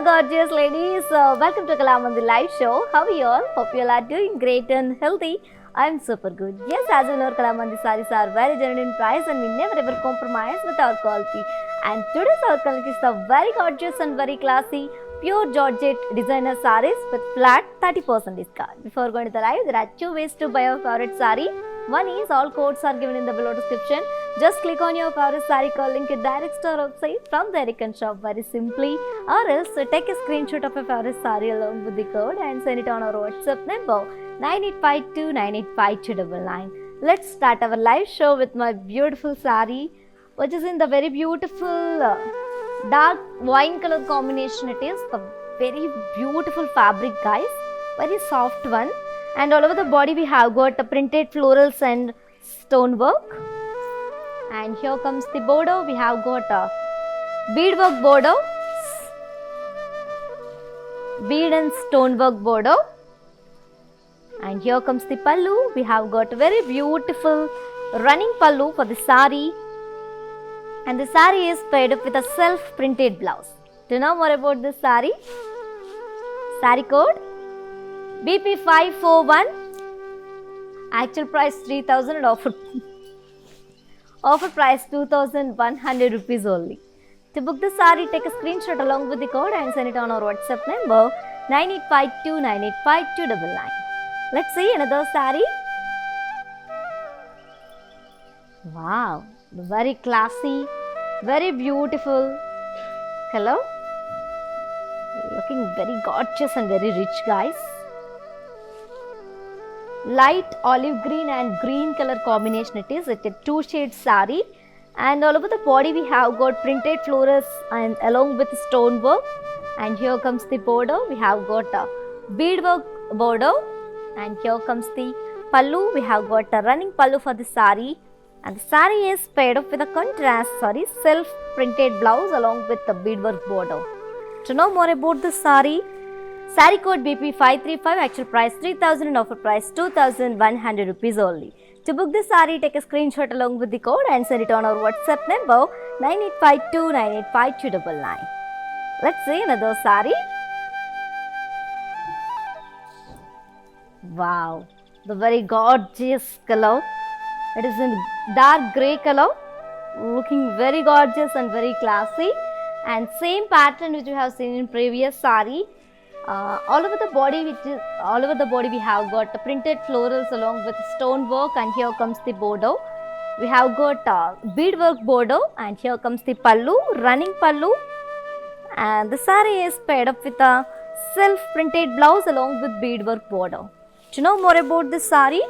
gorgeous ladies. Welcome to Kalamandi live show. How are you all? Hope you all are doing great and healthy. I'm super good. Yes, as you know, Kalamandi sarees are very genuine in price and we never ever compromise with our quality. And today's our collection is the very gorgeous and very classy pure Georgette designer sarees with flat 30% discount. Before going to the live, there are two ways to buy your favorite saree. One is all codes are given in the below description. Just click on your favorite saree call link, it directs to our website. From there you can shop very simply, or else take a screenshot of your favorite saree along with the code and send it on our WhatsApp number 9852985299. Let's start our live show with my beautiful saree, which is in the very beautiful dark wine color combination. It is the very beautiful fabric, guys, very soft one, and all over the body we have got printed florals and stonework. And here comes the border. We have got a beadwork border, bead and stonework border. And here comes the pallu. We have got a very beautiful running pallu for the sari. And the sari is paired up with a self-printed blouse. To know more about this sari, sari code BP541. Actual price 3,000 and offer price 2,100 rupees only. To book the sari, take a screenshot along with the code and send it on our WhatsApp number 9852985299. Let's see another sari. Wow, very classy, very beautiful color. Looking very gorgeous and very rich, guys. Light olive green and green color combination it is. It's a two shade sari, and all over the body we have got printed florals and along with stonework. And here comes the border. We have got a beadwork border, and here comes the pallu. We have got a running pallu for the sari, and the sari is paired up with a contrast self printed blouse along with the beadwork border. To know more about this sari, sari code BP535, actual price 3,000 and offer price 2,100 rupees only. To book this sari, take a screenshot along with the code and send it on our WhatsApp number 9852985299. Let's see another sari. Wow, the very gorgeous color. It is in dark grey color, looking very gorgeous and very classy. And same pattern which we have seen in previous sari. All over the body we have got the printed florals along with stonework, and here comes the border. We have got beadwork border, and here comes the pallu, running pallu, and the sari is paired up with a self printed blouse along with beadwork border. To know more about this sari,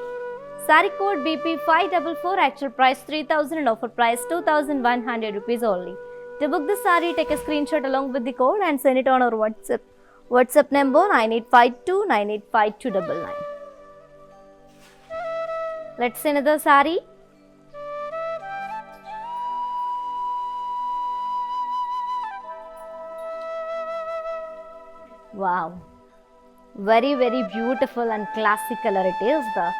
sari code BP544, actual price 3,000 and offer price 2,100 rupees only. To book this sari, take a screenshot along with the code and send it on our WhatsApp number 9852985299. Let's see another sari. Wow, very beautiful and classy color it is. The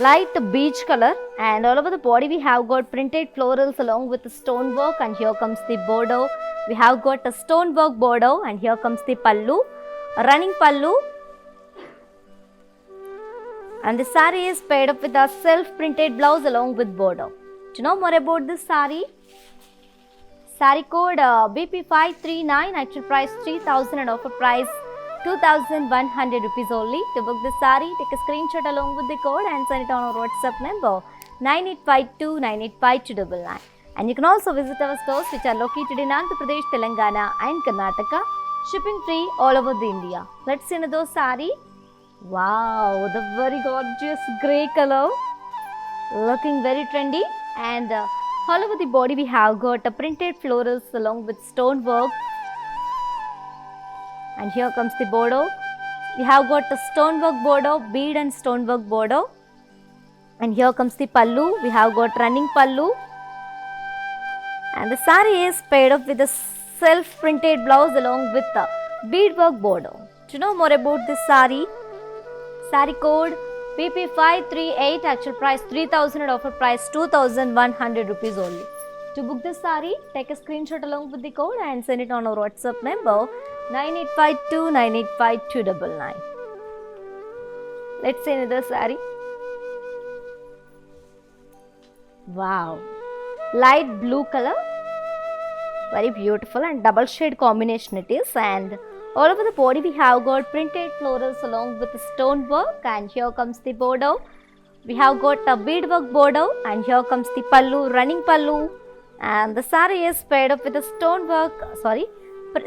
light beige color, and all over the body we have got printed florals along with the stonework, and here comes the border. We have got a stonework border, and here comes the pallu, running pallu, and the sari is paired up with a self-printed blouse along with border. To know more about this sari, sari code BP539, actual price 3,000 and offer price 2,100 rupees only. To book this sari, take a screenshot along with the code and send it on our WhatsApp number 9852985299. And you can also visit our stores which are located in Andhra Pradesh, Telangana and Karnataka. Shipping free all over the India. Let's see another sari. Wow, the very gorgeous grey color, looking very trendy, and all over the body we have got a printed florals along with stonework. And here comes the border. We have got a stonework border, bead and stonework border. And here comes the pallu. We have got running pallu. And the sari is paired up with a self-printed blouse along with the beadwork border. To know more about this sari, sari code BP538, actual price 3,000 and offer price 2,100 rupees only. To book this saree, take a screenshot along with the code and send it on our WhatsApp number 9852985299. Let's see another saree. Wow, light blue color, very beautiful and double shade combination it is, and all over the body we have got printed florals along with the stone work, and here comes the border. We have got a beadwork border, and here comes the pallu, running pallu, and the saree is paired up with a stone work,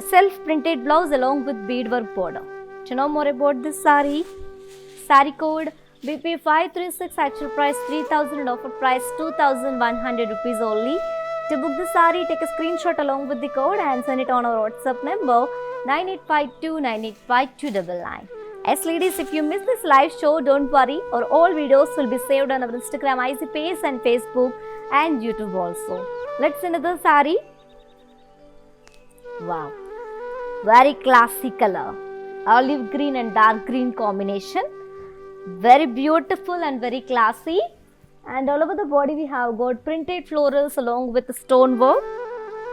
self printed blouse along with beadwork border. To know more about this saree, saree code BP536, actual price 3000 and offer price 2100 rupees only. To book the saree, take a screenshot along with the code and send it on our WhatsApp number 9852985299. Yes ladies, if you miss this live show, don't worry, our all videos will be saved on our Instagram IC page and Facebook and YouTube also. Let's see another saree. Wow, very classy color, olive green and dark green combination, very beautiful and very classy, and all over the body we have got printed florals along with the stone work,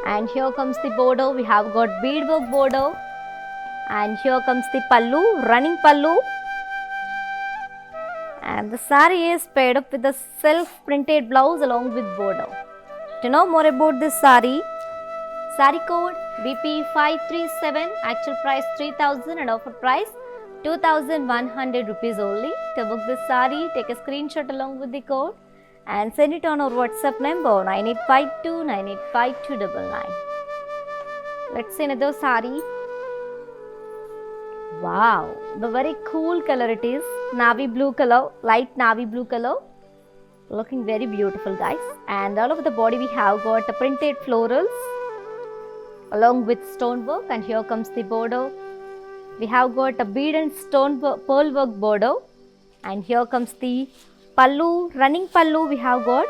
and here comes the border. We have got beadwork border, and here comes the pallu, running pallu, and the saree is paired up with the self printed blouse along with border. To know more about this saree, saree code BP537, actual price 3000 and offer price 2100 rupees only. To book this saree, take a screenshot along with the code and send it on our WhatsApp number 9852985299. Let's see another saree. Wow, the very cool color it is, navy blue color, light navy blue color, looking very beautiful guys, and all over the body we have got the printed florals along with stone work, and here comes the border. We have got a bead and stone pearl work border, and here comes the pallu, running pallu we have got.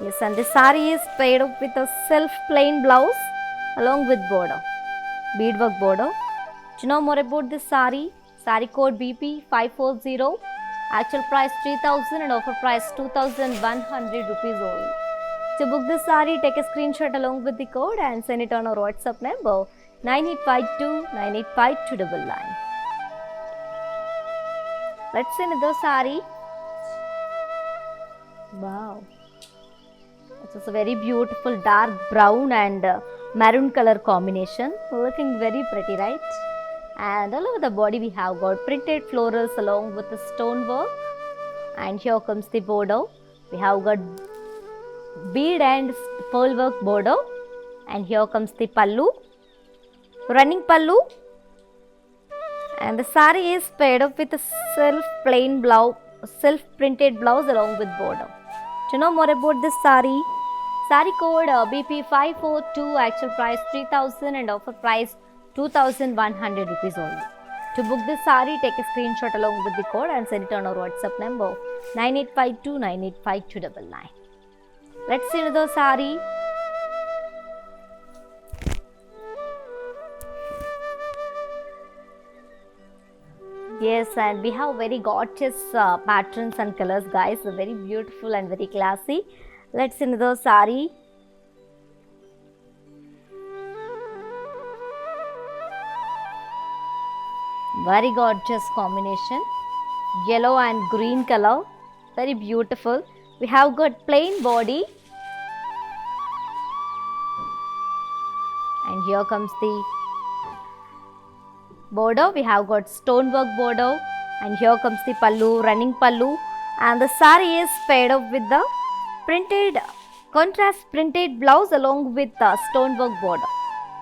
Yes, and the saree is paired up with a self plain blouse along with border, beadwork border. To know more about this saree, saree code BP540, actual price 3000 and offer price 2100 rupees only. To book this saree, take a screenshot along with the code and send it on our WhatsApp number 9852985299. Let's see another saree. Wow, this is a very beautiful dark brown and maroon color combination, looking very pretty, right? And all over the body we have got printed florals along with the stone work, and here comes the border. We have got bead and pearl work border, and here comes the pallu, running pallu, and the saree is paired up with a self plain blouse, self printed blouse along with border. To know more about this saree, saree code BP542, actual price 3000 and offer price 2100 rupees only. To book this saree, take a screenshot along with the code and send it on our WhatsApp number 9852985299. Let's see another saree. Yes, and we have very gorgeous patterns and colors guys, very beautiful and very classy. Let's see another saree. Very gorgeous combination, yellow and green color, very beautiful. We have got plain body, and here comes the border. We have got stonework border, and here comes the pallu, running pallu, and the saree is paired up with the printed contrast printed blouse along with the stonework border.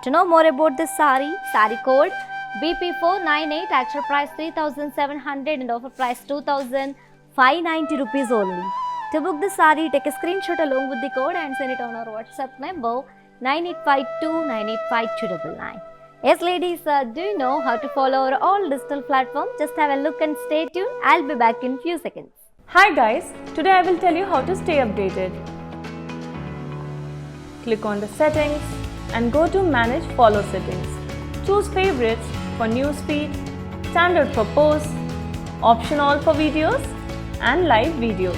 To know more about this saree, saree code BP498, actual price 3700 and offer price 2590 rupees only. To book the saree, take a screenshot along with the code and send it on our WhatsApp number 9852985299. Yes ladies, do you know how to follow our all digital platforms? Just have a look and stay tuned. I'll be back in few seconds. Hi guys, today I will tell you how to stay updated. Click on the settings and go to manage follow settings. Choose favorites for newsfeed, standard for posts, option all for videos and live videos.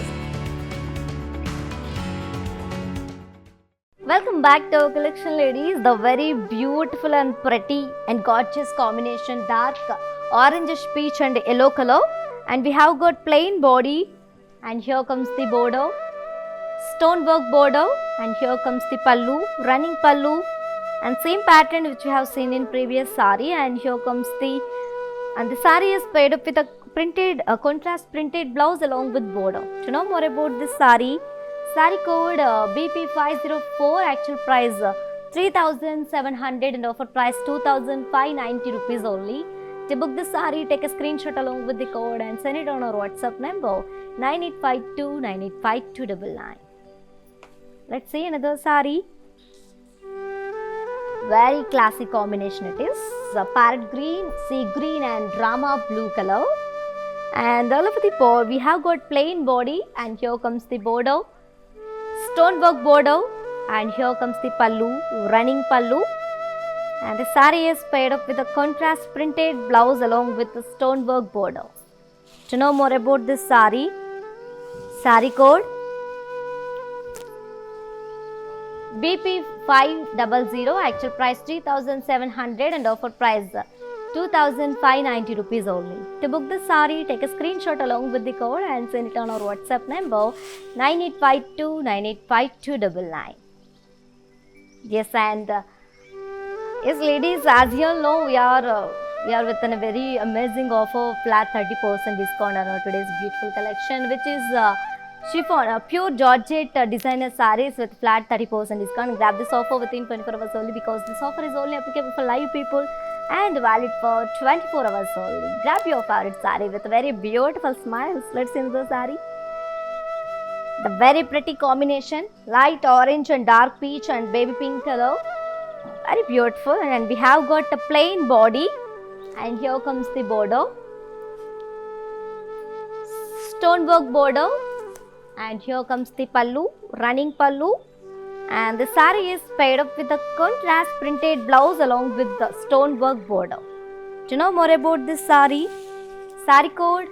Welcome back to our collection, ladies. The very beautiful and pretty and gorgeous combination, dark orangish peach and yellow color. And we have got plain body, and here comes the border, stonework border, and here comes the pallu, running pallu, and same pattern which we have seen in previous sari. And here comes the sari is paired up with a printed contrast printed blouse along with border. To know more about this sari, sari code BP504, actual price 3,700 and offer price 2,590 rupees only. To book this sari, take a screenshot along with the code and send it on our WhatsApp number 9852 985299. Let's see another sari. Very classic combination it is. Parrot green, sea green and drama blue color. And all over the board we have got plain body, and here comes the border, stonework border, and here comes the pallu, running pallu. And the sari is paired up with a contrast printed blouse along with the stonework border. To know more about this sari, sari code BP500, actual price 3,700 and offer price 2,590 rupees only. To book this sari, take a screenshot along with the code and send it on our WhatsApp number 9852 985299. Yes, and yes, ladies, as you all know, we are within a very amazing offer, flat 30% discount on our today's beautiful collection, which is chiffon, pure Georgette designer sarees with flat 30% discount. Grab this offer within 24 hours only, because this offer is only applicable for live people and valid for 24 hours only. Grab your favorite saree with very beautiful smiles. Let's see the saree. The very pretty combination, light orange and dark peach and baby pink color. Very beautiful, and we have got a plain body, and here comes the border, stonework border, and here comes the pallu, running pallu, and the sari is paired up with a contrast printed blouse along with the stonework border. To know more about this sari, sari code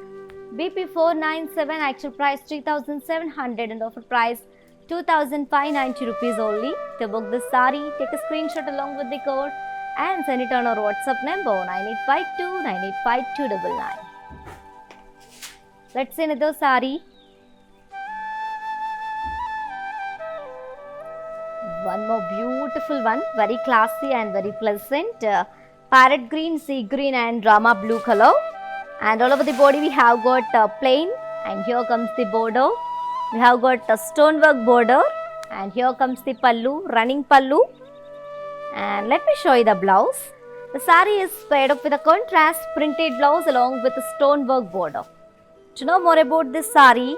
BP497, actual price 3,700 and offer price 2,590 rupees only. To book this sari, take a screenshot along with the code and send it on our WhatsApp number 9852 985299. Let's see another sari. One more beautiful one, very classy and very pleasant. Parrot green, sea green and drama blue color. And all over the body we have got plain, and here comes the border. We have got a stonework border, and here comes the pallu, running pallu. And let me show you the blouse. The sari is paired up with a contrast printed blouse along with a stonework border. To know more about this sari,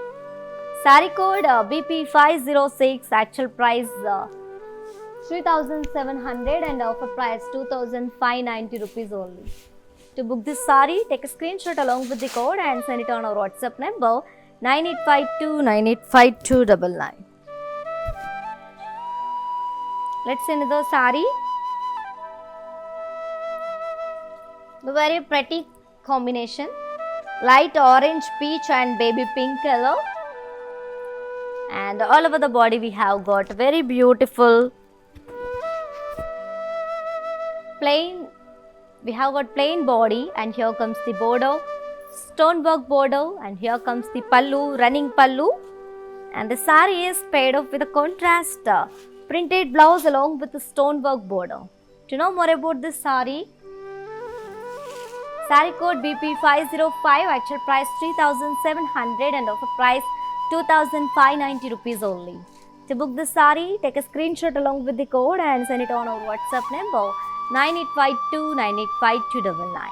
sari code BP506, actual price 3,700 and offer price 2,590 rupees only. To book this sari, take a screenshot along with the code and send it on our WhatsApp number 9852 985299. Let's see another sari. The very pretty combination, light orange, peach and baby pink color. And all over the body we have got very beautiful plain, we have got plain body, and here comes the border, stonework border, and here comes the pallu, running pallu, and the sari is paired up with a contrast printed blouse along with the stonework border. To know more about this sari, sari code BP505, actual price 3,700 and offer price 2,590 rupees only. To book this sari, take a screenshot along with the code and send it on our WhatsApp number 9852 985299.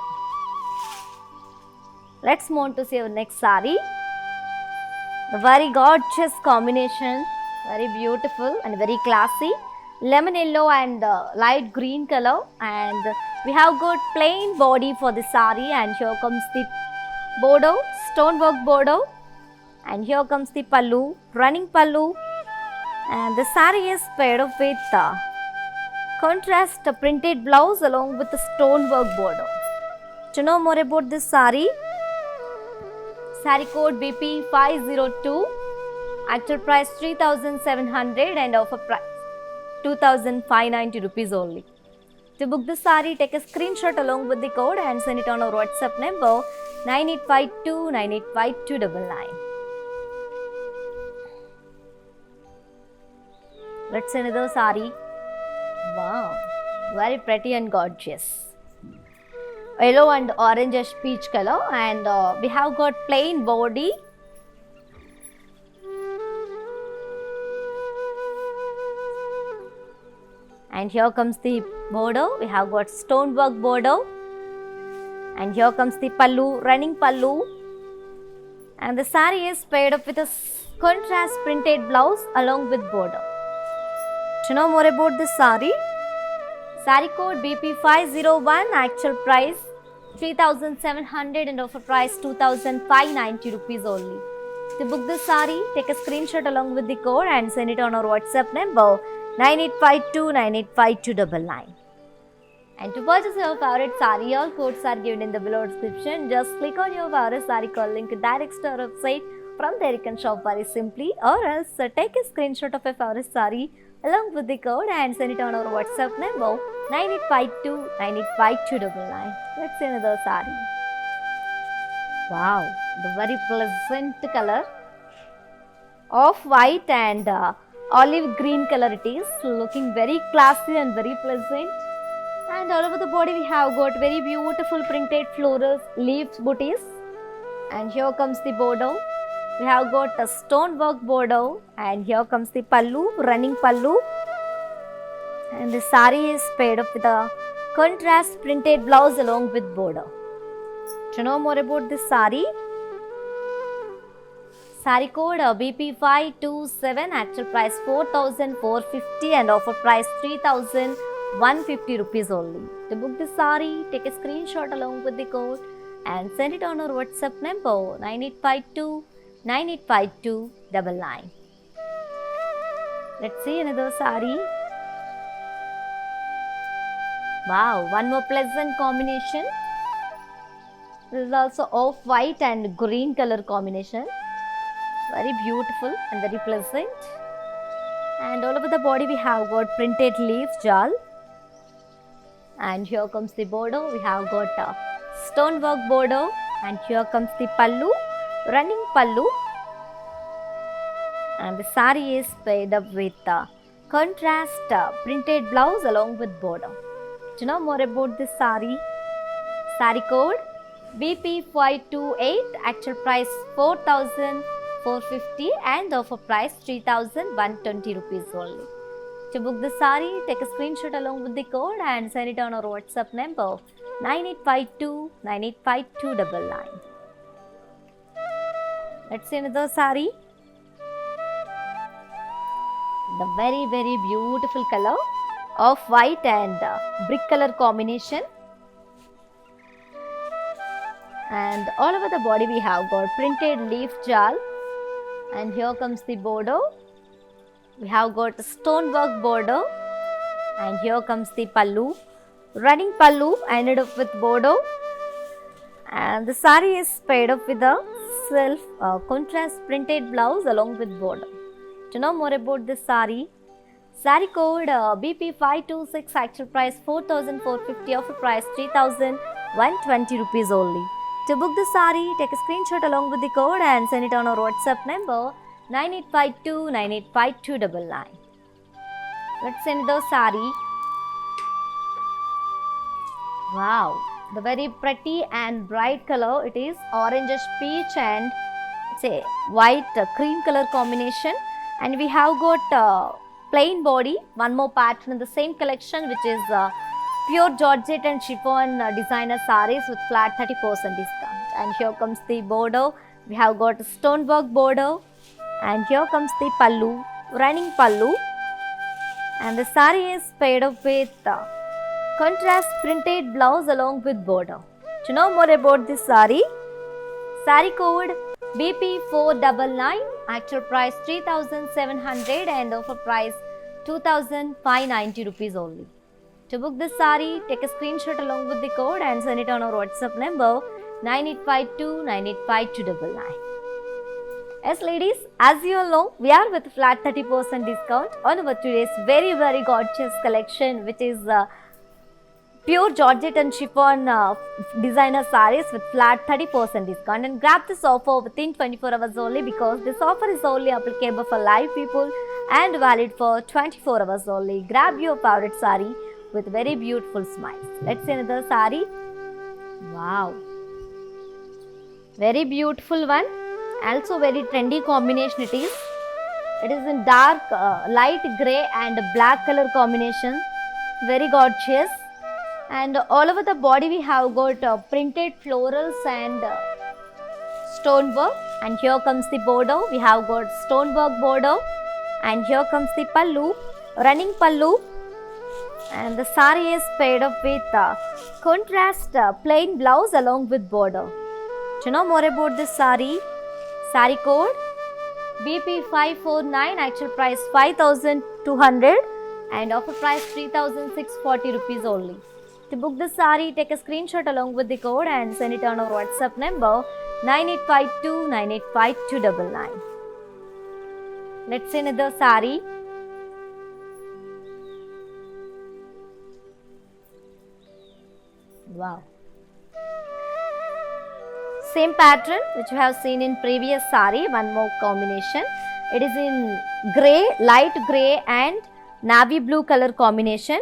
Let's move on to see our next sari. The very gorgeous combination, very beautiful and very classy, lemon yellow and light green color, and we have got plain body for the sari, and here comes the border, stonework border, and here comes the pallu, running pallu, and the sari is paired up with contrast printed blouse along with the stonework border. To know more about this sari, sari code BP502, actual price 3,700 and offer price 2,590 rupees only. To book this saree, take a screenshot along with the code and send it on our WhatsApp number 9852985299. Let's see another saree. Wow, very pretty and gorgeous. Yellow and orange peach color, and we have got plain body. And here comes the border. We have got stonework border. And here comes the pallu, running pallu. And the saree is paired up with a contrast printed blouse along with border. To know more about this saree, saree code BP501, actual price 3,700 and offer price 2,590 rupees only. To book this saree, take a screenshot along with the code and send it on our WhatsApp number 9852985299. And to purchase your favorite saree, all codes are given in the below description. Just click on your favorite saree code link to direct to our website. From there you can shop very simply, or else take a screenshot of your favorite saree along with the code and send it on our WhatsApp number 9852985299. Let's see another saree. Wow, the very pleasant color of white and olive green color it is, looking very classy and very pleasant. And all over the body we have got very beautiful printed floral leaves booties. And here comes the border. We have got a stonework border, and here comes the pallu, running pallu. And the saree is paired up with a contrast printed blouse along with border. To know more about this saree, saree code BP527, actual price 4,450 and offer price 3,150 rupees only. To book this saree, take a screenshot along with the code and send it on our WhatsApp number 9852985299. Let's see another saree. Wow, one more pleasant combination. This is also off-white and green color combination. Very beautiful and very pleasant. And all over the body we have got printed leaf jal. And here comes the border. We have got a stonework border. And here comes the pallu, running pallu. And the saree is paired up with a contrast printed blouse along with border. To know more about this saree, saree code BP528, actual price 4,450 and offer price 3,120 rupees only. To book the saree, take a screenshot along with the code and send it on our WhatsApp number 9852985299. Let's see another saree. The very beautiful color of white and brick color combination. And all over the body we have got printed leaf jal. And here comes the border. We have got a stonework border. And here comes the pallu, running pallu ended up with border. And the saree is paired up with a self contrast printed blouse along with border. To know more about this saree, saree code BP526, actual price 4,450, offer price 3,120 rupees only. To book the saree, take a screenshot along with the code and send it on our WhatsApp number 9852985299. Let's send the saree. Wow, the very pretty and bright color. It is orangish peach and say white cream color combination. And we have got plain body, one more pattern in the same collection, which is pure Georgette and chiffon designer sarees with flat 30% discount. And here comes the border. We have got a stonework border. And here comes the pallu, running pallu. And the saree is paired up with contrast printed blouse along with border. To know more about this saree, saree code BP499, actual price 3,700 and offer price 2,590 rupees only. To book this saree, take a screenshot along with the code and send it on our WhatsApp number 9852985299. Yes, ladies, as you all know, we are with flat 30% discount on our today's very gorgeous collection, which is pure Georgette and chiffon designer sarees with flat 30% discount. And grab this offer within 24 hours only, because this offer is only applicable for live people and valid for 24 hours only. Grab your favorite saree with very beautiful smiles. Let's see another saree. Wow, very beautiful one. Also very trendy combination it is. It is in dark light grey and black color combination. Very gorgeous. And all over the body we have got printed florals and stonework. And here comes the border. We have got stonework border. And here comes the pallu, running pallu. And the saree is paired up with contrast plain blouse along with border. Do you know more about this saree? Saree code BP549, actual price 5200 and offer price 3640 rupees only. To book the saree, take a screenshot along with the code and send it on our WhatsApp number 9852985299. Let's see another saree. Wow. Same pattern which you have seen in previous saree, one more combination. It is in grey, light grey and navy blue color combination.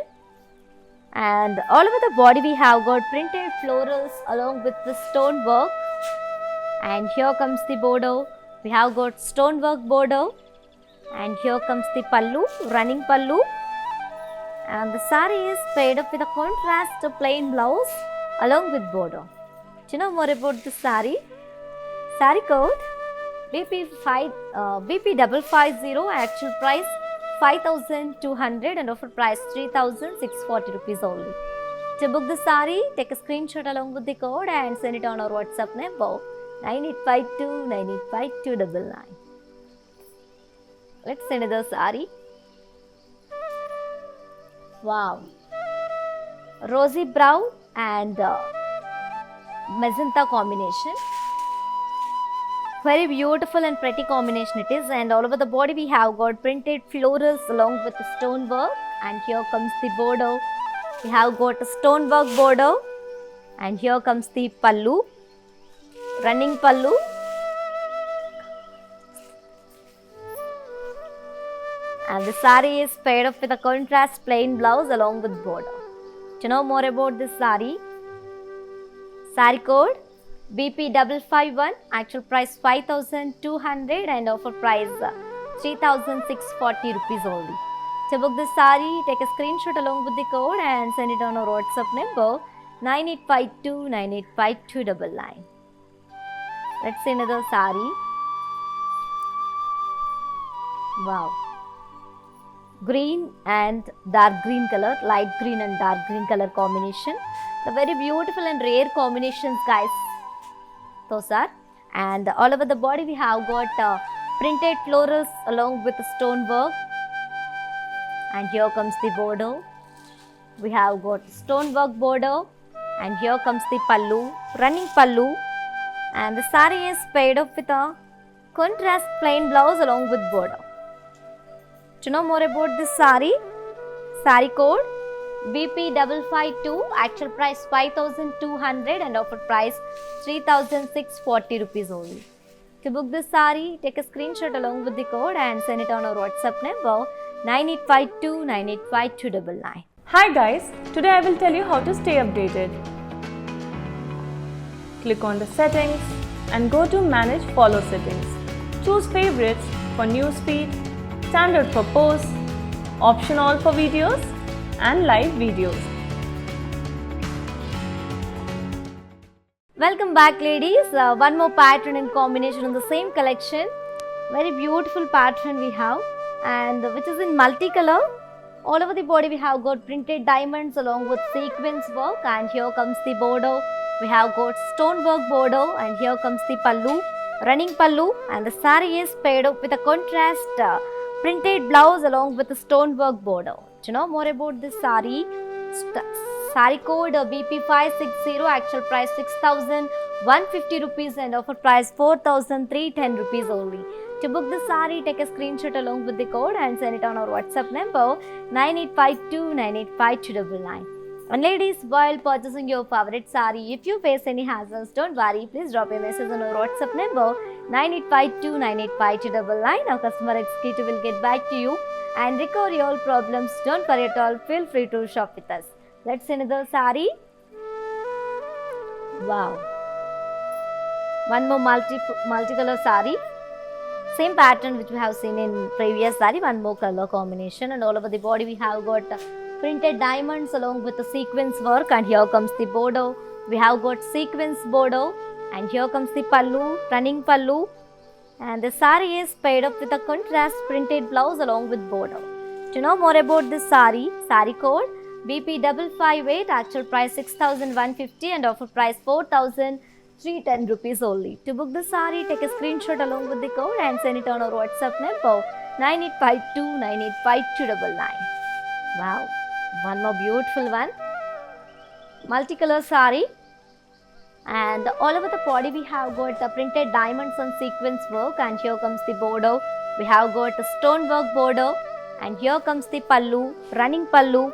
And all over the body we have got printed florals along with the stone work. And here comes the border. We have got stonework border. And here comes the pallu, running pallu. And the saree is paired up with a contrast plain blouse along with border. Do you know more about this saree? Saree code BP550, actual price 5200 and offer price 3640 rupees only. To book the saree, take a screenshot along with the code and send it on our WhatsApp number 9852985299. Let's send another saree. Wow, rosy brown and magenta combination. Very beautiful and pretty combination it is. And all over the body we have got printed florals along with the stone work. And here comes the border. We have got a stone work border. And here comes the pallu, running pallu. And the saree is paired up with a contrast plain blouse along with border. Do you know more about this saree? Saree code BP551, actual price 5200 and offer price 3640 rupees only. To book this saree, take a screenshot along with the code and send it on our WhatsApp number 9852985299. Let's see another saree. Wow, green and dark green color, light green and dark green color combination. The very beautiful and rare combinations, guys, those are. And all over the body we have got printed florals along with the stone work. And here comes the border. We have got stone work border. And here comes the pallu, running pallu. And the saree is paired up with a contrast plain blouse along with border. To know more about this saree, saree code BP552, actual price 5200 and offer price 3640 rupees only. To book this saree, take a screenshot along with the code and send it on our WhatsApp number 9852985299. Hi guys, today I will tell you how to stay updated. Click on the settings and go to manage follow settings. Choose favorites for newsfeed, standard for posts, option all for videos and live videos. Welcome back, ladies. One more pattern in combination in the same collection. Very beautiful pattern we have, and which is in multicolor. All over the body we have got printed diamonds along with sequins work, and here comes the border. We have got stone work border, and here comes the pallu, running pallu, and the saree is paired up with a contrast printed blouse along with the stone work border. Do you know more about this saree? Saree code BP560, actual price 150 rupees and offer price 4,310 rupees only. To book the saree, take a screenshot along with the code and send it on our WhatsApp number 9852985299. And ladies, while purchasing your favorite saree, if you face any hassles, don't worry. Please drop a message on our WhatsApp number 9852985299. Our customer executive will get back to you and recover your problems. Don't worry at all. Feel free to shop with us. Let's see another saree. Wow. One more multicolor saree. Same pattern which we have seen in previous saree. One more color combination, and all over the body we have got printed diamonds along with the sequence work. And here comes the border. We have got sequence border, and here comes the pallu, running pallu. And the saree is paired up with a contrast printed blouse along with border. To know more about this saree code BP558, actual price 6,150 and offer price 4,310 rupees only. To book the saree, take a screenshot along with the code and send it on our WhatsApp number 9852985299. Wow, one more beautiful one. Multicolor saree. And all over the body we have got the printed diamonds and sequence work, and here comes the border. We have got a stone work border, and here comes the pallu, running pallu,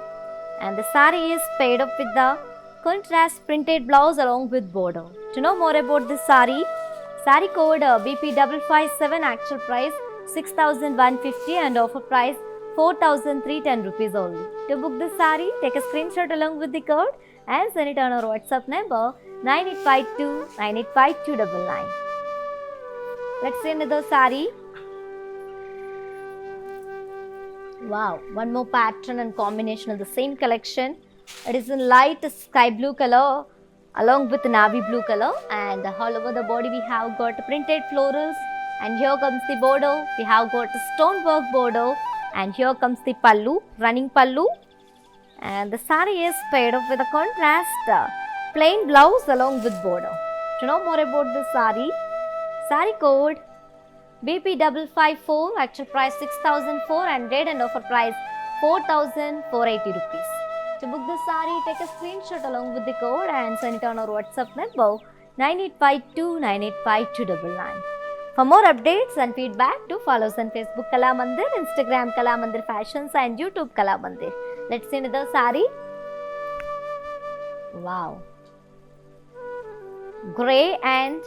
and the saree is paired up with the contrast printed blouse along with border. To know more about this saree code BP557, actual price 6,150 and offer price 4,310 rupees only. To book this saree, take a screenshot along with the code and send it on our WhatsApp number 9852985299. Let's see another saree. Wow, one more pattern and combination of the same collection. It is in light sky blue color along with navy blue color, and all over the body we have got printed florals, and here comes the border. We have got a stone work border, and here comes the pallu, running pallu, and the saree is paired up with a contrast plain blouse along with border. To know more about this saree code BP554, actual price 6,400 and offer price 4,480 rupees. To book this saree, take a screenshot along with the code and send it on our WhatsApp number 9852985299. For more updates and feedback, do follow us on Facebook Kala Mandir, Instagram Kala Mandir Fashions and YouTube Kala Mandir. Let's see another saree. Wow. Grey and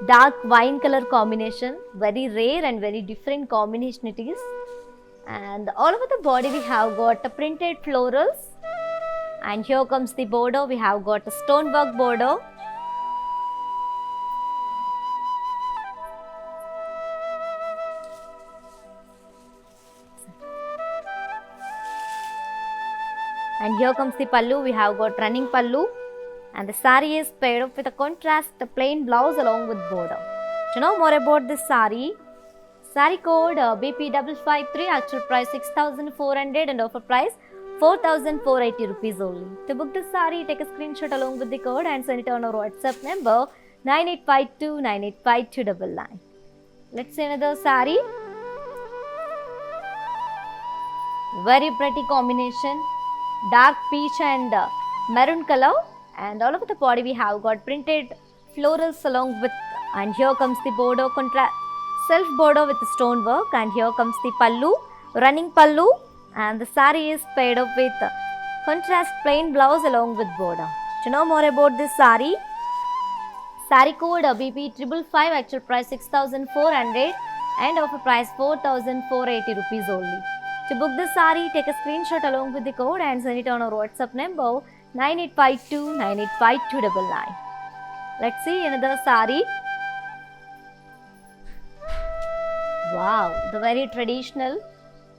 dark wine color combination, very rare and very different combination it is. And all over the body we have got a printed florals, and here comes the border. We have got a stonework border, and here comes the pallu. We have got running pallu, and the saree is paired up with a contrast plain blouse along with border. To know more about this saree code BP553, actual price 6,400 and offer price 4,480 rupees only. To book this saree, take a screenshot along with the code and send it on our WhatsApp number 9852985299. Let's see another saree. Very pretty combination, dark peach and maroon color, and all over the body we have got printed florals along with, and here comes the border, self border with stone work, and here comes the pallu, running pallu, and the saree is paired up with contrast plain blouse along with border. To know more about this saree code BP555, actual price 6,400 and offer price 4,480 rupees only. To book this saree, take a screenshot along with the code and send it on our WhatsApp number 9852985299. Let's see another saree. Wow, the very traditional,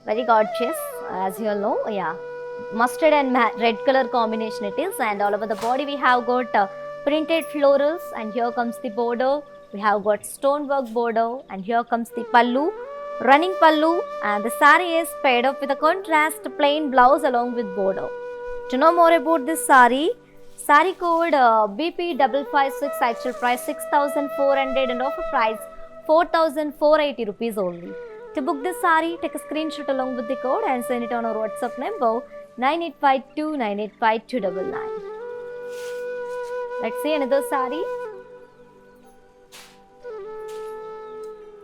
very gorgeous, as you all know, yeah. Mustard and red color combination it is, and all over the body we have got printed florals, and here comes the border. We have got stonework border, and here comes the pallu, running pallu, and the saree is paired up with a contrast plain blouse along with border. To know more about this saree code BP556, actual price 6,400 and offer price 4,480 rupees only. To book this saree, take a screenshot along with the code and send it on our WhatsApp number 9852985299. Let's see another saree.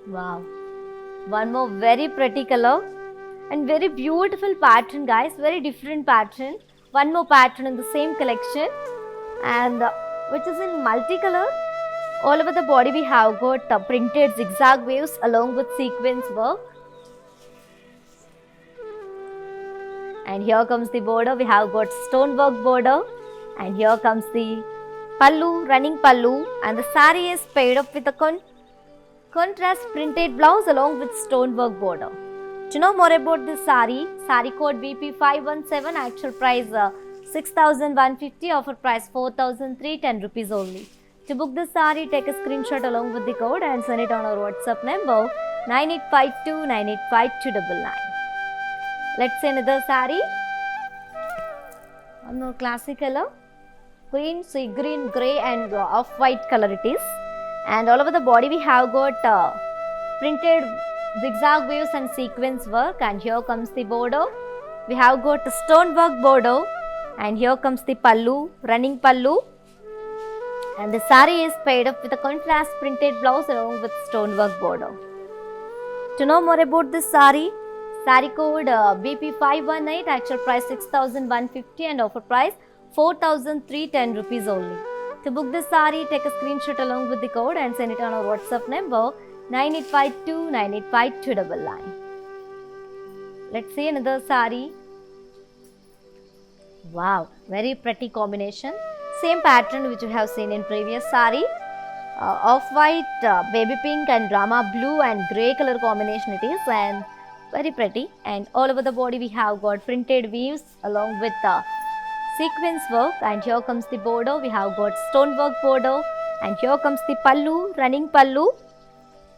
Wow. One more very pretty color and very beautiful pattern, guys. Very different pattern. One more pattern in the same collection, and which is in multicolor. All over the body we have got printed zigzag waves along with sequence work. And here comes the border. We have got stonework border, and here comes the pallu, running pallu, and the saree is paired up with a contrast printed blouse along with stonework border. To know more about this saree code BP517, actual price 6,150, offer price 4,310 rupees only. To book this saree, take a screenshot along with the code and send it on our WhatsApp number 9852 985299. Let's see another saree. One more classic color. Green, sea green, grey and off-white color it is. And all over the body we have got printed zigzag waves and sequence work, and here comes the border. We have got stonework border, and here comes the pallu, running pallu, and the saree is paired up with a contrast printed blouse along with stonework border. To know more about this saree code BP518, actual price 6,150 and offer price 4,310 rupees only. To book this saree, take a screenshot along with the code and send it on our WhatsApp number 9852 985299. Let's see another saree. Wow, very pretty combination. Same pattern which you have seen in previous saree. Off-white, baby pink and drama blue and grey color combination it is, and very pretty. And all over the body we have got printed weaves along with sequence work, and here comes the border. We have got stonework border, and here comes the pallu, running pallu,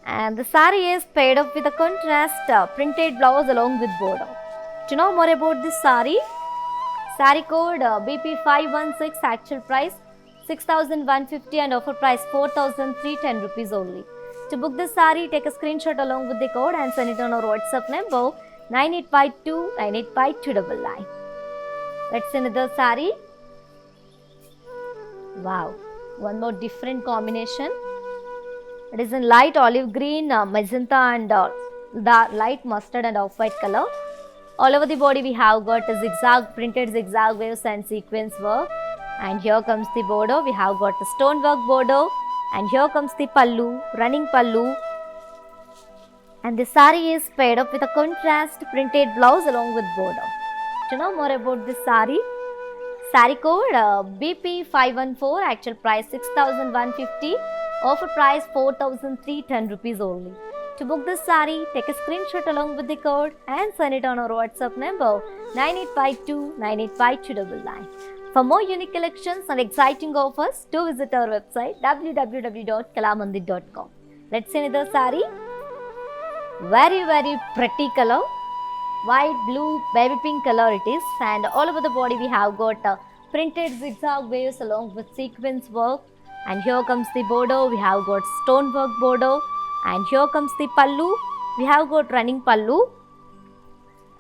and the saree is paired up with a contrast printed blouse along with border. To know more about this saree code BP516, actual price 6,150 and offer price 4,310 rupees only. To book this saree, take a screenshot along with the code and send it on our WhatsApp number 9852 985299. Let's see another saree. Wow, one more different combination. It is in light olive green, magenta and the light mustard and off-white color. All over the body we have got a printed zigzag waves and sequence work. And here comes the border. We have got a stonework border. And here comes the pallu, running pallu. And the saree is paired up with a contrast printed blouse along with border. To know more about this saree code BP514, actual price 6,150, offer price 4,310 rupees only. To book this saree, take a screenshot along with the code and send it on our WhatsApp number 9852 985299. For more unique collections and exciting offers, do visit our website www.kalamandir.com. Let's see another saree. Very, very pretty color. White, blue, baby pink color it is, and all over the body we have got printed zigzag waves along with sequence work, and here comes the border. We have got stonework border, and here comes the pallu. We have got running pallu,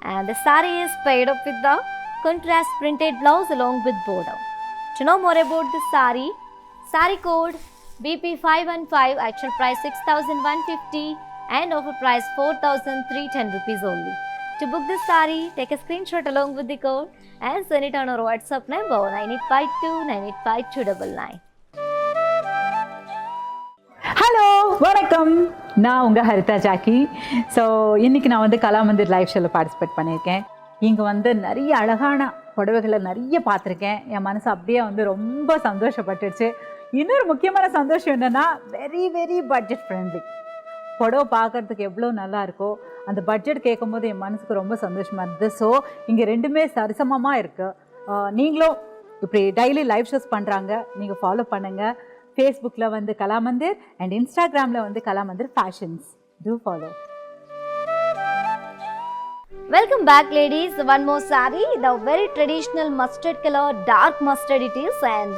and the saree is paired up with the contrast printed blouse along with border. To know more about this saree code BP515, actual price 6,150 and offer price 4,310 rupees only. To book this saree, take a screenshot along with the code and send it on our WhatsApp number 9852 985299. Hello வணக்கம், நான் உங்கள் Haritha Jackie. So இன்றைக்கி நான் வந்து Kalamandir live ஷோவில் participate பண்ணியிருக்கேன். இங்கே வந்து நிறைய அழகான புடவைகளை நிறைய பார்த்துருக்கேன். என் மனசு அப்படியே வந்து ரொம்ப சந்தோஷப்பட்டுடுச்சு. இன்னொரு முக்கியமான சந்தோஷம் என்னென்னா, வெரி வெரி பட்ஜெட் ஃப்ரெண்ட்லி. புடவை பார்க்குறதுக்கு எவ்வளோ நல்லா இருக்கோ, அந்த பட்ஜெட் கேட்கும்போது என் மனசுக்கு ரொம்ப சந்தோஷமாக இருந்தது. ஸோ இங்கே ரெண்டுமே சரிசமமாக இருக்குது. நீங்களும் இப்படி டெய்லி லைவ் ஷோஸ் பண்ணுறாங்க, நீங்கள் ஃபாலோ பண்ணுங்கள். ஃபேஸ்புக்கில் வந்து கலாமந்திர் அண்ட் இன்ஸ்டாகிராமில் வந்து Kalamandir fashions. Do follow. Welcome back, ladies. One more saree, the very traditional mustard color, dark mustard it is, and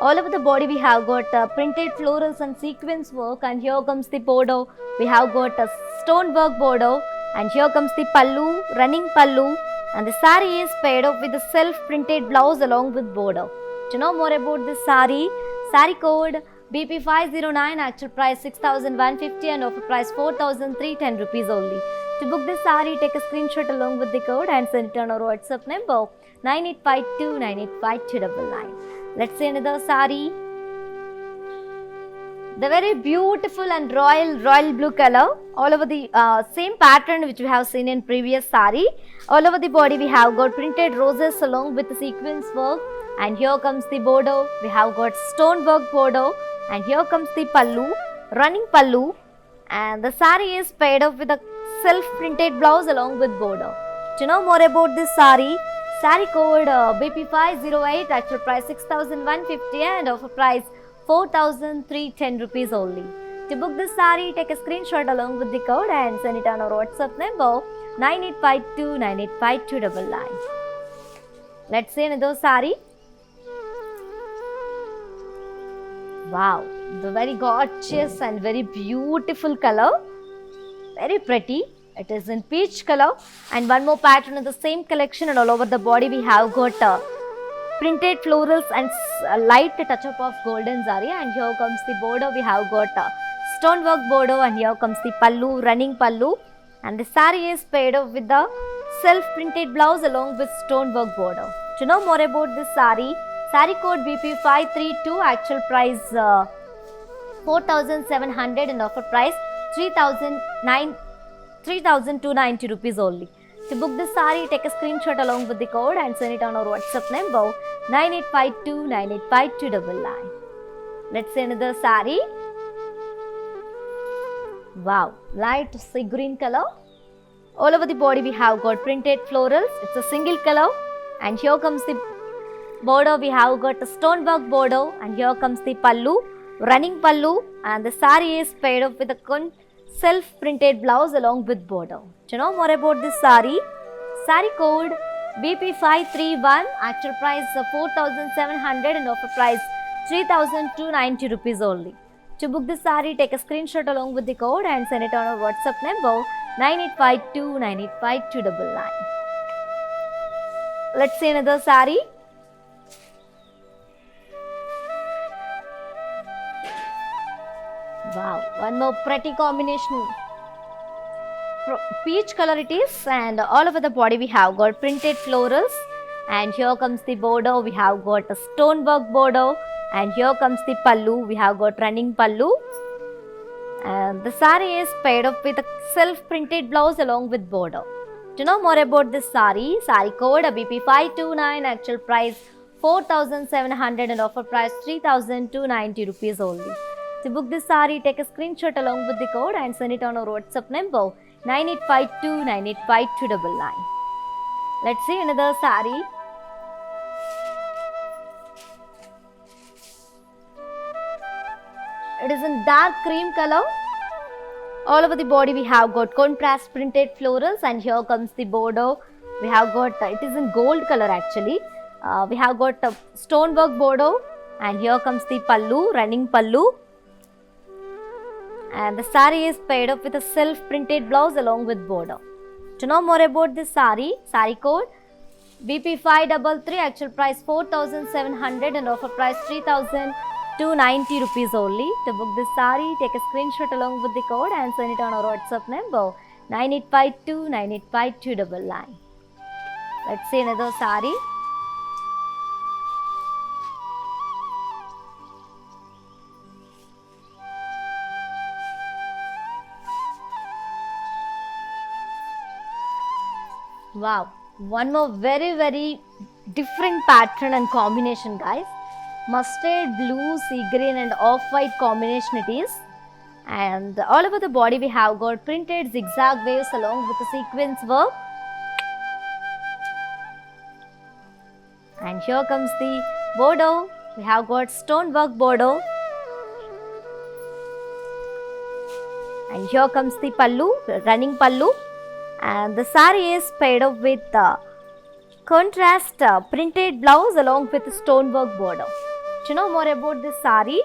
all over the body we have got printed florals and sequence work, and here comes the border. We have got a stone work border, and here comes the pallu, running pallu, and the saree is paired up with a self printed blouse along with border. To know more about this saree code BP509, actual price 6,150 and offer price 4,310 rupees only. To book this saree, take a screenshot along with the code and send it on our WhatsApp number 9852985299. Let's see another saree. The very beautiful and royal blue color, all over the same pattern which we have seen in previous saree. All over the body we have got printed roses along with the sequence work, and here comes the border. We have got stone work border, and here comes the pallu, running pallu, and the saree is paired up with a self printed blouse along with border. To know more about this saree, saree code BP508, actual price 6,150 and offer price 4,310 rupees only. To book this saree, take a screenshot along with the code and send it on our WhatsApp number 9852985299. Let's see another saree. Wow, the very gorgeous and very beautiful color, very pretty. It is in peach color, and one more pattern in the same collection, and all over the body we have got printed florals and light touch up of golden zari, and here comes the border. We have got stonework border, and here comes the pallu, running pallu, and the saree is paired up with the self printed blouse along with stonework border. To know more about this saree, saree code BP532, actual price 4,700 and offer price 3,290 rupees only. To book this saree, take a screenshot along with the code and send it on our WhatsApp number 9852985299. Let's see another saree. Wow, light sea green color. All over the body we have got printed florals. It's a single color, and here comes the border. We have got a stonework border, and here comes the pallu, running pallu, and the saree is paired up with a self-printed blouse along with border. To know more about this saree, saree code BP531, actual price 4,700 and offer price 3,290 rupees only. To book this saree, take a screenshot along with the code and send it on our WhatsApp number 9852985299. Let's see another saree. Wow, one more pretty combination. Peach color it is, and all over the body we have got printed florals, and here comes the border. We have got a stonework border, and here comes the pallu. We have got running pallu, and the saree is paired up with a self printed blouse along with border. To know more about this saree, saree code BP529, actual price 4,700 and offer price 3,290 rupees only. To book this saree, take a screenshot along with the code and send it on our WhatsApp number 9852985299. Let's see another saree. It is in dark cream color. All over the body we have got contrast printed florals, and here comes the border. We have got, it is in gold color actually. We have got a stonework border, and here comes the pallu, running pallu. And the saree is paired up with a self-printed blouse along with border. To know more about this saree, saree code BP533, actual price 4,700 and offer price 3,290 rupees only. To book this saree, take a screenshot along with the code and send it on our WhatsApp number 9852985299. Let's see another saree. Wow, one more very different pattern and combination, guys. Mustard, blue, sea green and off-white combination it is. And all over the body we have got printed zigzag waves along with the sequence work. And here comes the border. We have got stonework border. And here comes the pallu, running pallu. And the saree is paired up with contrast printed blouse along with stonework border. To know more about this saree,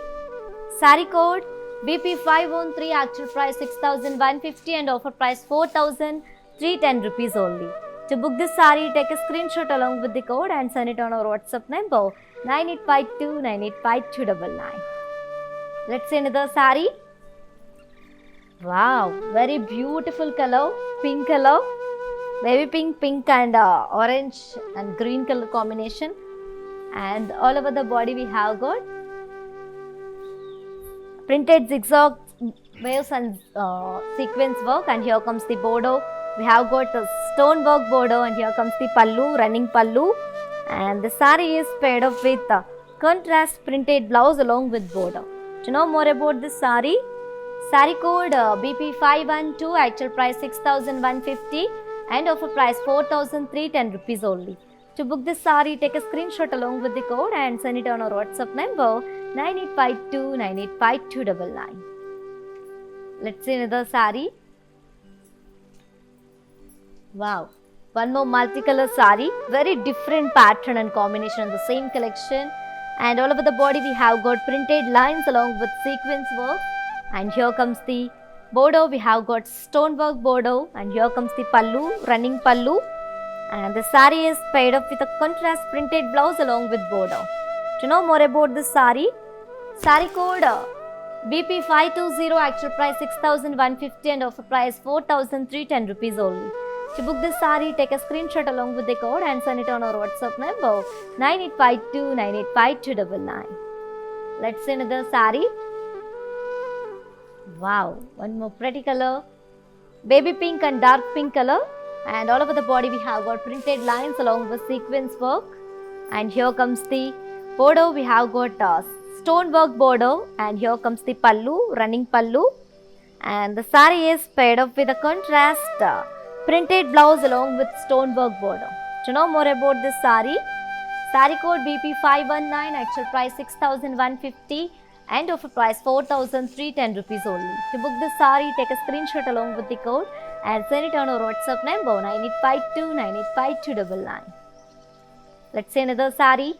saree code BP513, actual price 6,150 and offer price 4,310 rupees only. To book this saree, take a screenshot along with the code and send it on our WhatsApp number 9852985299. Let's see another saree. Wow, very beautiful color, pink color, baby pink, pink and orange and green color combination. And all over the body we have got printed zigzag waves and sequence work, and here comes the border. We have got the stone work border, and here comes the pallu, running pallu, and the saree is paired up with contrast printed blouse along with border. To know more about this saree, saree code BP512, actual price 6,150 and offer price 4,310 rupees only. To book this saree, take a screenshot along with the code and send it on our WhatsApp number 9852985299. Let's see another saree. Wow, one more multicolor saree, very different pattern and combination in the same collection, and all over the body we have got printed lines along with sequence work, and here comes the border. We have got stone work border, and here comes the pallu, running pallu, and the saree is paired up with a contrast printed blouse along with border. To know more about this saree, saree code BP520, actual price 6,150 and offer price 4,310 rupees only. To book this saree, take a screenshot along with the code and send it on our WhatsApp number 9852985299. Let's see another saree. Wow, one more pretty color, baby pink and dark pink color, and all over the body we have got printed lines along with sequence work, and here comes the border. We have got stone work border, and here comes the pallu, running pallu, and the saree is paired up with a contrast printed blouse along with stone work border. To know more about this saree, saree code BP519, actual price 6,150 and offer price 4,310 rupees only. To book this saree, take a screenshot along with the code and send it on our WhatsApp number 9852985299. Let's see another saree.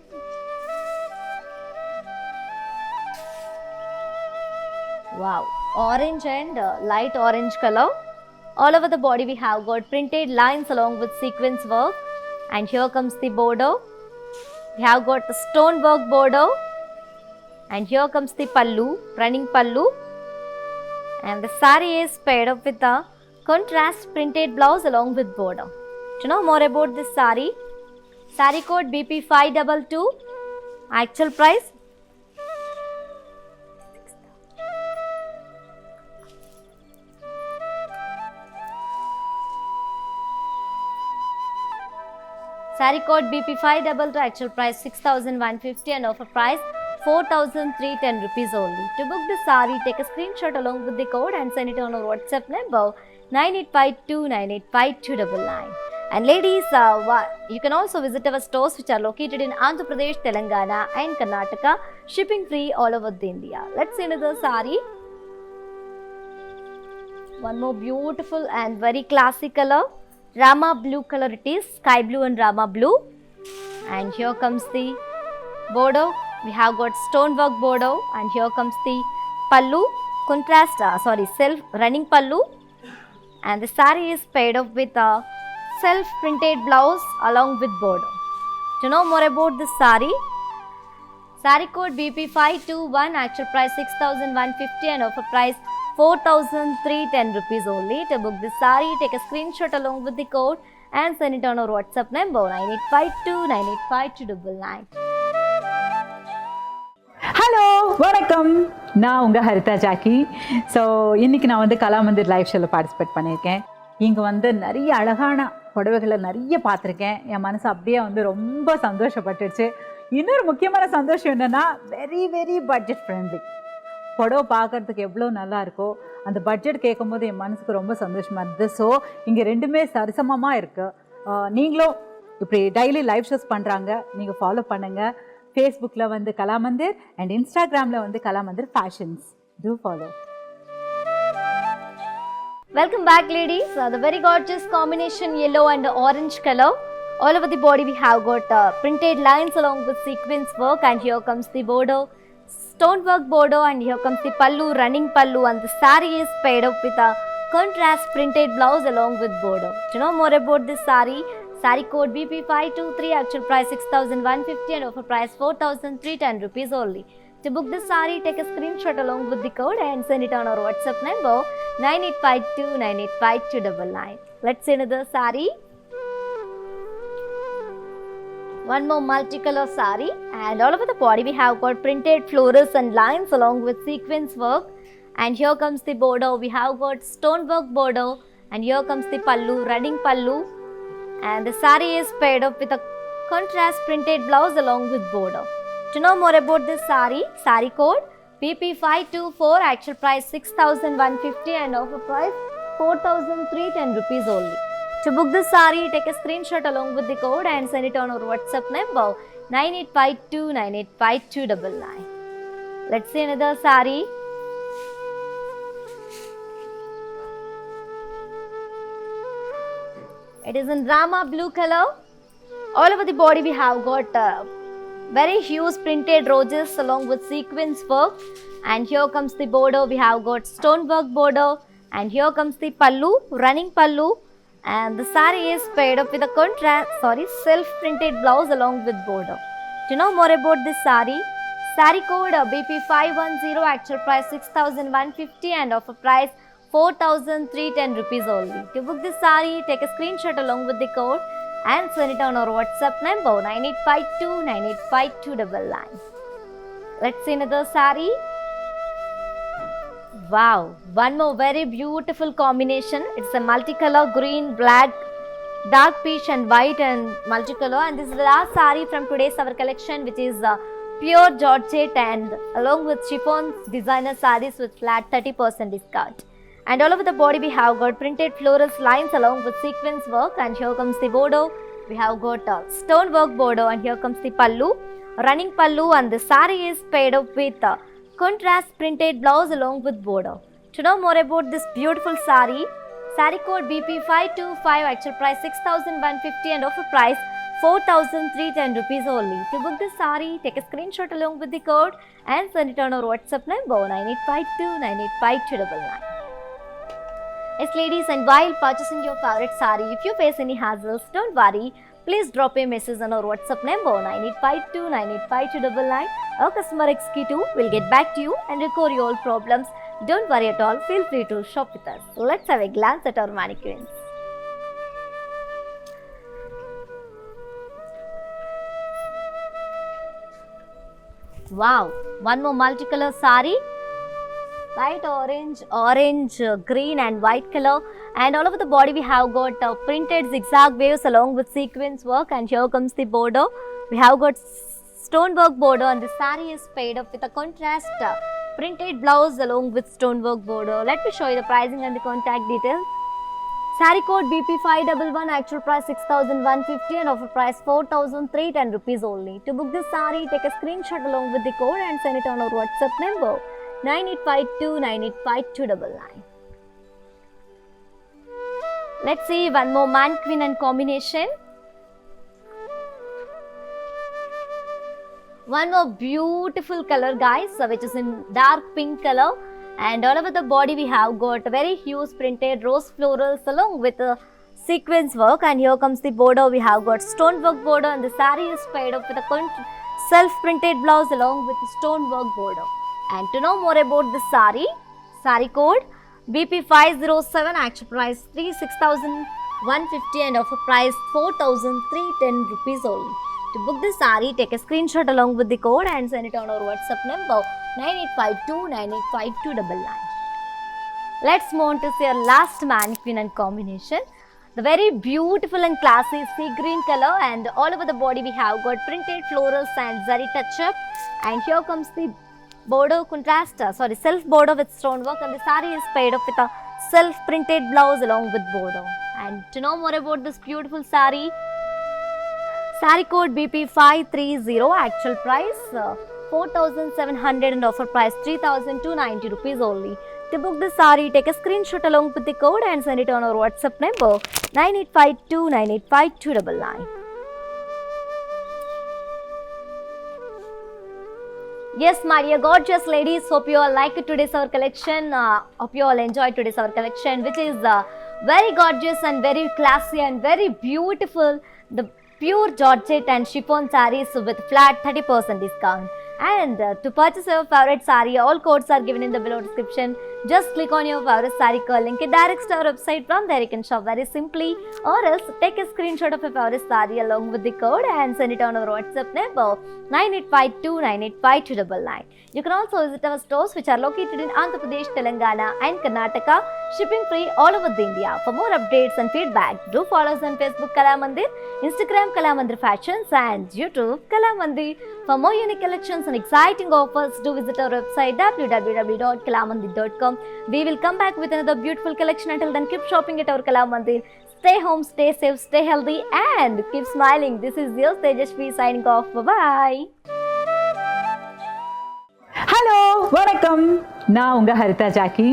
Wow, orange and light orange color. All over the body we have got printed lines along with sequence work, and here comes the border. We have got the stone work border, and here comes the pallu, running pallu, and the saree is paired up with a contrast printed blouse along with border. To know more about this saree, saree code BP522, actual price saree code BP522, actual price 6,150 and offer price 4,310 rupees only. To book the saree, take a screenshot along with the code and send it on our WhatsApp number 9852985299. And ladies, you can also visit our stores which are located in Andhra Pradesh, Telangana and Karnataka, shipping free all over India. Let's see another saree. One more beautiful and very classic color, Rama blue color it is, sky blue and Rama blue, and here comes the border. We have got stone work border, and here comes the pallu, contrast self running pallu, and the saree is paired up with a self printed blouse along with border. To know more about this saree, saree code BP521, actual price 6,150 and offer price 4,310 rupees only. To book this saree, take a screenshot along with the code and send it on our WhatsApp number 9852985299. Hello வணக்கம், நான் உங்கள் Haritha Jackie. So இன்றைக்கி நான் வந்து Kalamandir live ஷோவில் participate பண்ணியிருக்கேன். இங்கே வந்து நிறைய அழகான புடவைகளை நிறைய பார்த்துருக்கேன். என் மனசு அப்படியே வந்து ரொம்ப சந்தோஷப்பட்டுடுச்சு. இன்னொரு முக்கியமான சந்தோஷம் என்னென்னா, வெரி வெரி பட்ஜெட் ஃப்ரெண்ட்லி. புடவை பார்க்குறதுக்கு எவ்வளோ நல்லா இருக்கோ, அந்த பட்ஜெட் கேட்கும் போது என் மனசுக்கு ரொம்ப சந்தோஷமாக இருந்தது. ஸோ இங்கே ரெண்டுமே சரிசமமாக இருக்குது. நீங்களும் இப்படி டெய்லி லைவ் ஷோஸ் பண்ணுறாங்க, நீங்கள் ஃபாலோ பண்ணுங்கள். ஃபேஸ்புக்கில் வந்து கலாமந்திர் அண்ட் இன்ஸ்டாகிராமில் வந்து Kalamandir fashions. Do follow. Welcome back ladies. The very gorgeous combination yellow and orange color. All over the body we have got printed lines along with sequence work, and here comes the border, stone work border, and here comes the pallu, running pallu, and the saree is paired up with a contrast printed blouse along with border. To know more about this saree, saree code BP523, actual price 6,150 and offer price 4,310 rupees only. To book this saree, take a screenshot along with the code and send it on our WhatsApp number 9852985299. Let's see another saree. One more multicolor saree, and all over the body we have got printed florals and lines along with sequence work. And here comes the border. We have got stonework border, and here comes the pallu, running pallu. And the saree is paired up with a contrast printed blouse along with border. To know more about this saree, saree code PP524, actual price 6,150 and offer price 4,310 rupees only. To book this saree, take a screenshot along with the code and send it on our WhatsApp number 9852985299. Let's see another saree. It is in Rama blue color. All over the body we have got very huge printed roses along with sequence work. And here comes the border. We have got stonework border. And here comes the pallu, running pallu. And the saree is paired up with a self-printed blouse along with border. To know more about this saree, saree code BP510, actual price 6,150 and offer price 4,310 rupees only. To book this saree, take a screenshot along with the code and send it on our WhatsApp number 9852985299. Let's see another saree. Wow, one more very beautiful combination. It's a multicolor green, black, dark peach and white and multicolor. And this is the last saree from today's our collection, which is pure Georgette and along with chiffon designer sarees with flat 30% discount. And all over the body we have got printed florals lines along with sequence work. And here comes the border. We have got stonework border, and here comes the pallu, running pallu, and the saree is paired up with contrast printed blouse along with border. To know more about this beautiful saree, saree code BP525, actual price 6,150 and offer price 4,310 rupees only. To book this saree, take a screenshot along with the code and send it on our WhatsApp number 9852985299. Yes ladies, and while purchasing your favorite saree, if you face any hassles, don't worry. Please drop a message on our WhatsApp number 9852985299. Our customer executive will get back to you and record your all problems. Don't worry at all. Feel free to shop with us. So let's have a glance at our mannequins. Wow, one more multicolor saree. Light orange, green and white color, and all over the body we have got printed zigzag waves along with sequence work. And here comes the border. We have got stonework border, and the saree is paired up with a contrast printed blouse along with stonework border. Let me show you the pricing and the contact details. Saree code BP511, actual price 6,150 and offer price 4,310 rupees only. To book this saree, take a screenshot along with the code and send it on our WhatsApp number 9852985299. Let's see one more mannequin and combination. One more beautiful color, guys, which is in dark pink color, and all over the body we have got very huge printed rose florals along with sequence work. And here comes the border. We have got stonework border, and the saree is paired up with a self-printed blouse along with the stonework border. And to know more about this saree, saree code BP507, actual price 6,150 and offer price 4,310 rupees only. To book this saree, take a screenshot along with the code and send it on our WhatsApp number 9852985299. Let's move on to see our last mannequin and combination. The very beautiful and classy sea green color, and all over the body we have got printed florals and zari touch up. And here comes the border self border with stonework, and the saree is paired up with a self printed blouse along with border. And to know more about this beautiful saree, saree code BP530, actual price 4,700 and offer price 3,290 rupees only. To book this saree, take a screenshot along with the code and send it on our WhatsApp number 9852985299. Yes, my dear gorgeous ladies, hope you all like today's our collection. Hope you all enjoyed today's our collection, which is very gorgeous and very classy and very beautiful. The pure Georgette and chiffon sarees with flat 30% discount. And to purchase your favorite saree, all codes are given in the below description. Just click on your favorite saree link, it directs to our website. From there you can shop very simply, or else take a screenshot of your favorite saree along with the code and send it on our WhatsApp number 9852985299. You can also visit our stores which are located in Andhra Pradesh, Telangana and Karnataka. Shipping free all over India. For more updates and feedback, do follow us on Facebook Kalamandir, Instagram Kalamandir Fashions and YouTube Kalamandir. For more unique collections and exciting offers, do visit our website www.kalamandir.com. We will come back with another beautiful collection. Until then, keep shopping at our Kalamandir. Stay home, stay safe, stay healthy and keep smiling. This is your Tejashvi signing off. Bye-bye. Hello வணக்கம், நான் உங்கள் Haritha Jackie.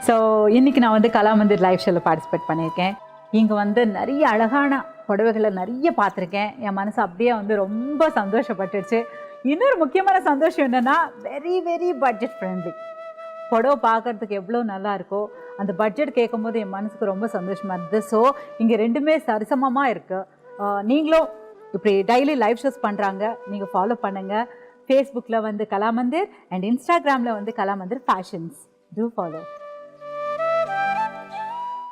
So இன்றைக்கி நான் வந்து Kalamandir live ஷோவில் participate பண்ணியிருக்கேன். இங்கே வந்து நிறைய அழகான புடவைகளை நிறைய பார்த்துருக்கேன். என் மனசு அப்படியே வந்து ரொம்ப சந்தோஷப்பட்டுச்சு. இன்னொரு முக்கியமான சந்தோஷம் என்னென்னா, வெரி வெரி பட்ஜெட் ஃப்ரெண்ட்லி. புடவை பார்க்குறதுக்கு எவ்வளோ நல்லா இருக்கோ, அந்த பட்ஜெட் கேட்கும்போது என் மனசுக்கு ரொம்ப சந்தோஷமாக இருந்தது. ஸோ இங்கே ரெண்டுமே சரிசமமாக இருக்குது. நீங்களும் இப்படி டெய்லி லைவ் ஷோஸ் பண்ணுறாங்க, நீங்கள் ஃபாலோ பண்ணுங்கள். ஃபேஸ்புக்கில் வந்து கலாமந்திர் அண்ட் இன்ஸ்டாகிராமில் வந்து கலாமந்திர் ஃபேஷன்ஸ். Do follow.